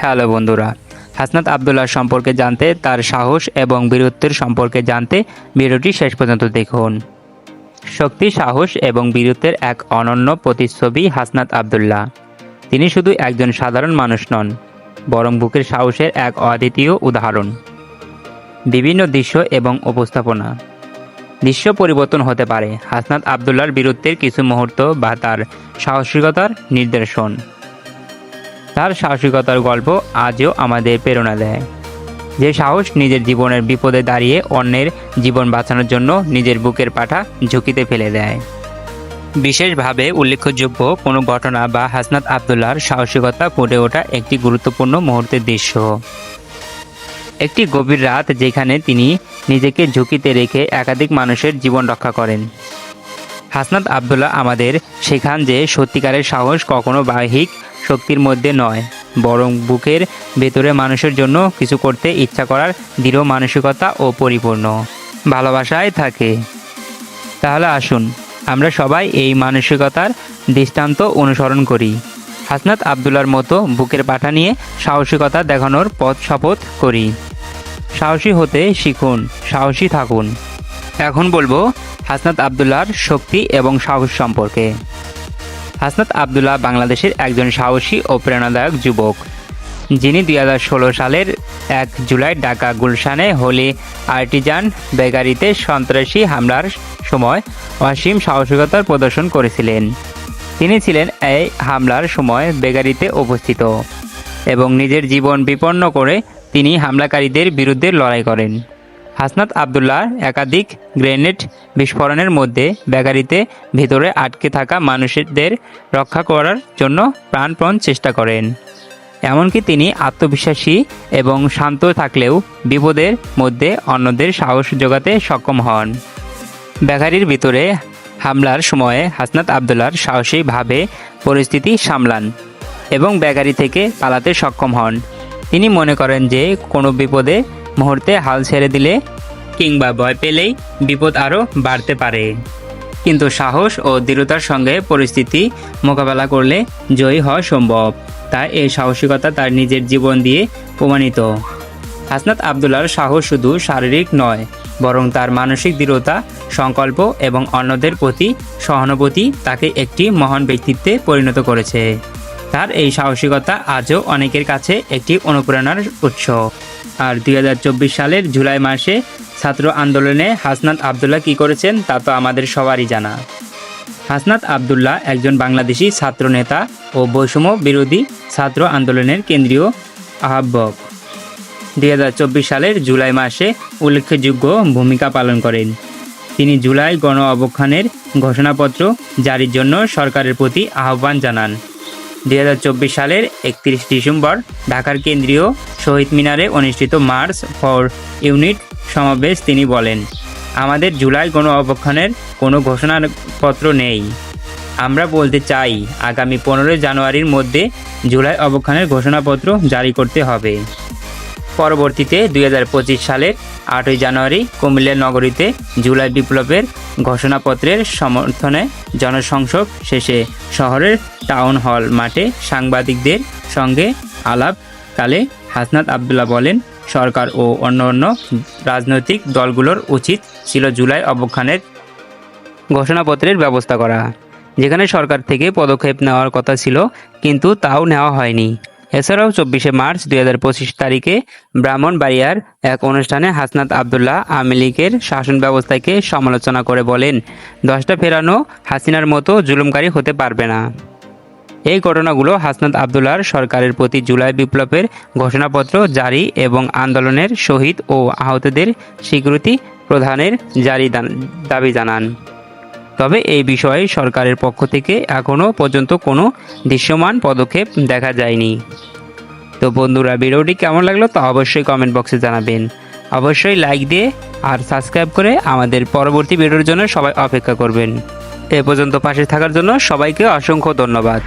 Hello বন্ধুরা, হাসনাত আবদুল্লাহ সম্পর্কে জানতে, তার সাহস এবং বীরত্বের সম্পর্কে জানতে ভিডিওটি শেষ পর্যন্ত দেখুন। শক্তি, সাহস এবং বীরত্বের এক অনন্য প্রতিচ্ছবি হাসনাত আবদুল্লাহ। তিনি শুধু একজন সাধারণ মানুষ নন, বরং বুকের সাহসের এক অদ্বিতীয় উদাহরণ। বিভিন্ন দৃশ্য এবং উপস্থাপনা। দৃশ্য পরিবর্তন হতে পারে, হাসনাত আবদুল্লাহর বীরত্বের কিছু মুহূর্ত বা তার সাহসিকতার নিদর্শন। তার সাহসিকতার গল্প আজও আমাদের প্রেরণা দেয়। যে সাহস নিজের জীবনের বিপদে দাঁড়িয়ে অন্যের জীবন বাঁচানোর জন্য নিজের বুকের পাঠা ঝুঁকিতে ফেলে দেয়। বিশেষভাবে উল্লেখযোগ্য কোনো ঘটনা বা হাসনাত আবদুল্লাহর সাহসিকতা ফুটে ওঠা একটি গুরুত্বপূর্ণ মুহূর্তের দৃশ্য। একটি গভীর রাত যেখানে তিনি নিজেকে ঝুঁকিতে রেখে একাধিক মানুষের জীবন রক্ষা করেন। হাসনাত আবদুল্লাহ আমাদের শেখান যে সত্যিকারের সাহস কখনো বাহ্যিক শক্তির মধ্যে নয়, বরং বুকের ভেতরে মানুষের জন্য কিছু করতে ইচ্ছা করার দৃঢ় মানসিকতা ও পরিপূর্ণ ভালোবাসায় থাকে। তাহলে আসুন আমরা সবাই এই মানসিকতার দৃষ্টান্ত অনুসরণ করি। হাসনাত আবদুল্লাহর মতো বুকের পাঠা নিয়ে সাহসিকতা দেখানোর পথ শপথ করি। সাহসী হতে শিখুন, সাহসী থাকুন। এখন বলবো হাসনাত আবদুল্লাহর শক্তি এবং সাহস সম্পর্কে। হাসনাত আবদুল্লাহ বাংলাদেশের একজন সাহসী ও প্রেরণাদায়ক যুবক, যিনি 2016 সালের 1 জুলাই ঢাকা গুলশানে হোলি আর্টিজান বেকারিতে সন্ত্রাসী হামলার সময় অসীম সাহসিকতার প্রদর্শন করেছিলেন। তিনি ছিলেন এই হামলার সময় বেকারিতে উপস্থিত এবং নিজের জীবন বিপন্ন করে তিনি হামলাকারীদের বিরুদ্ধে লড়াই করেন। হাসনাত আবদুল্লাহ একাধিক গ্রেনেড বিস্ফোরণের মধ্যে বেকারিতে ভিতরে আটকে থাকা মানুষদের রক্ষা করার জন্য প্রাণপণ চেষ্টা করেন। এমনকি তিনি আত্মবিশ্বাসী এবং শান্ত থাকলেও বিপদের মধ্যে অন্যদের সাহস জোগাতে সক্ষম হন। বেকারির ভিতরে হামলার সময়ে হাসনাত আবদুল্লাহর সাহসীভাবে পরিস্থিতি সামলান এবং বেকারি থেকে পালাতে সক্ষম হন। তিনি মনে করেন যে কোনো বিপদে মুহূর্তে হাল ছেড়ে দিলে কিংবা ভয় পেলেই বিপদ আরও বাড়তে পারে, কিন্তু সাহস ও দৃঢ়তার সঙ্গে পরিস্থিতি মোকাবেলা করলে জয়ী হওয়া সম্ভব। তাই এই সাহসিকতা তার নিজের জীবন দিয়ে প্রমাণিত। হাসনাত আবদুল্লাহর সাহস শুধু শারীরিক নয়, বরং তার মানসিক দৃঢ়তা, সংকল্প এবং অন্যদের প্রতি সহানুভূতি তাকে একটি মহান ব্যক্তিত্বে পরিণত করেছে। তার এই সাহসিকতা আজও অনেকের কাছে একটি অনুপ্রেরণার উৎস। আর 2024 সালের জুলাই মাসে ছাত্র আন্দোলনে হাসনাত আবদুল্লাহ কী করেছেন তা তো আমাদের সবারই জানা। হাসনাত আবদুল্লাহ একজন বাংলাদেশি ছাত্র নেতা ও বৈষম্য বিরোধী ছাত্র আন্দোলনের কেন্দ্রীয় আহ্বায়ক। 2024 সালের জুলাই মাসে উল্লেখযোগ্য ভূমিকা পালন করেন। তিনি জুলাই গণ অভ্যুত্থানের ঘোষণাপত্র জারির জন্য সরকারের প্রতি আহ্বান জানান। 2024 সালের 31 ডিসেম্বর ঢাকার কেন্দ্রীয় শহীদ মিনারে অনুষ্ঠিত মার্চ ফর ইউনিট সমাবেশ তিনি বলেন, আমাদের জুলাই গণ অভ্যুত্থানের কোনো ঘোষণাপত্র নেই। আমরা বলতে চাই আগামী 15 জানুয়ারির মধ্যে জুলাই অভ্যুত্থানের ঘোষণাপত্র জারি করতে হবে। পরবর্তীতে 2025 সালের 8 জানুয়ারি কুমিল্লা নগরীতে জুলাই বিপ্লবের ঘোষণাপত্রের সমর্থনে জনসংযোগ শেষে শহরের টাউন হল মাঠে সাংবাদিকদের সঙ্গে আলাপকালে হাসনাত আবদুল্লাহ বলেন, সরকার ও অন্যান্য রাজনৈতিক দলগুলোর উচিত ছিল জুলাই অভ্যুত্থানের ঘোষণাপত্রের ব্যবস্থা করা, যেখানে সরকার থেকে পদক্ষেপ নেওয়ার কথা ছিল, কিন্তু তাও নেওয়া হয়নি। এছাড়াও 24 মার্চ 2025 তারিখে ব্রাহ্মণবাড়িয়ার এক অনুষ্ঠানে হাসনাত আবদুল্লাহ আওয়ামী লীগের শাসন ব্যবস্থাকে সমালোচনা করে বলেন, 10টা ফেরানো হাসিনার মতো জুলুমকারী হতে পারবে না। এই ঘটনাগুলো হাসনাত আবদুল্লাহর সরকারের প্রতি জুলাই বিপ্লবের ঘোষণাপত্র জারি এবং আন্দোলনের শহীদ ও আহতদের স্বীকৃতি প্রদানের দাবি জানান। তবে এই বিষয়ে সরকারের পক্ষ থেকে এখনও পর্যন্ত কোনো দৃশ্যমান পদক্ষেপ দেখা যায়নি। তো বন্ধুরা, ভিডিওটি কেমন লাগলো তা অবশ্যই কমেন্ট বক্সে জানাবেন। অবশ্যই লাইক দিয়ে আর সাবস্ক্রাইব করে আমাদের পরবর্তী ভিডিওর জন্য সবাই অপেক্ষা করবেন। এ পর্যন্ত পাশে থাকার জন্য সবাইকে অসংখ্য ধন্যবাদ।